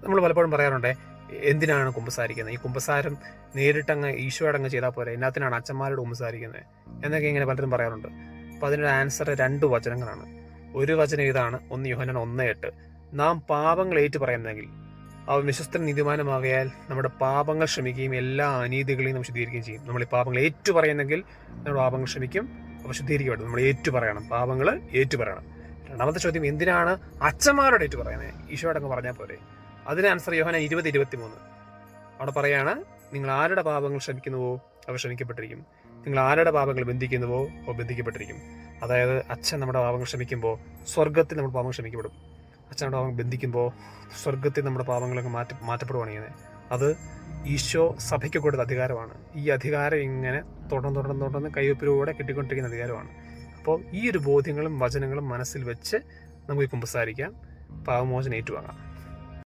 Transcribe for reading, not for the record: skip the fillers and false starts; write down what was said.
നമ്മൾ പലപ്പോഴും പറയാറുണ്ട്, എന്തിനാണ് കുമ്പസാരിക്കുന്നത്? ഈ കുമ്പസാരം നേരിട്ടങ്ങ് ഈശോയോടങ്ങ് ചെയ്താൽ പോരെ, എന്നാത്തിനാണ് അച്ഛന്മാരോട് കുമ്പസാരിക്കുന്നത് എന്നൊക്കെ ഇങ്ങനെ പലരും പറയാറുണ്ട്. അപ്പോൾ അതിനൊരു ആൻസർ 2 വചനങ്ങളാണ്. ഒരു വചനം ഇതാണ്, 1 യോഹന്നാൻ 1:8. നാം പാപങ്ങൾ ഏറ്റു പറയുന്നെങ്കിൽ അവൻ വിശ്വസ്തൻ നീതിമാനുമാകയാൽ നമ്മുടെ പാപങ്ങൾ ക്ഷമിക്കുകയും എല്ലാ അനീതികളെയും നമ്മൾ ശുദ്ധീകരിക്കുകയും ചെയ്യും. നമ്മൾ ഈ പാപങ്ങൾ ഏറ്റു പറയുന്നെങ്കിൽ നമ്മുടെ പാപങ്ങൾ ക്ഷമിക്കും, അപ്പോൾ ശുദ്ധീകരിക്കപ്പെടും. നമ്മൾ ഏറ്റു പറയണം, പാപങ്ങൾ ഏറ്റു പറയണം. രണ്ടാമത്തെ ചോദ്യം, എന്തിനാണ് അച്ഛന്മാരോട് ഏറ്റു പറയുന്നത്? ഈശോയോടങ്ങ് പറഞ്ഞാൽ പോരെ. അതിന് ആൻസർ യോഹന്നാൻ 20:23. അവിടെ പറയാണ്, നിങ്ങൾ ആരുടെ പാപങ്ങൾ ക്ഷമിക്കുന്നുവോ അവ ക്ഷമിക്കപ്പെട്ടിരിക്കും, നിങ്ങൾ ആരുടെ പാപങ്ങൾ ബന്ധിക്കുന്നുവോ അവ ബന്ധിക്കപ്പെട്ടിരിക്കും. അതായത് അച്ഛൻ നമ്മുടെ പാപങ്ങൾ ക്ഷമിക്കുമ്പോൾ സ്വർഗത്തിൽ നമ്മുടെ പാപങ്ങൾ ക്ഷമിക്കപ്പെടും. അച്ഛൻ നമ്മുടെ പാപങ്ങൾ ബന്ധിക്കുമ്പോൾ സ്വർഗത്തിൽ നമ്മുടെ പാപങ്ങളൊക്കെ മാറ്റപ്പെടുകയാണ് ചെയ്യുന്നത്. അത് ഈശോ സഭയ്ക്ക് കൊടുത്ത അധികാരമാണ്. ഈ അധികാരം ഇങ്ങനെ തുടർന്ന് കൈവപ്പിലൂടെ കിട്ടിക്കൊണ്ടിരിക്കുന്ന അധികാരമാണ്. അപ്പോൾ ഈ ഒരു ബോധ്യങ്ങളും വചനങ്ങളും മനസ്സിൽ വെച്ച് നമുക്ക് കുമ്പസാരിക്കാം, പാപമോചനം ഏറ്റുവാങ്ങാം.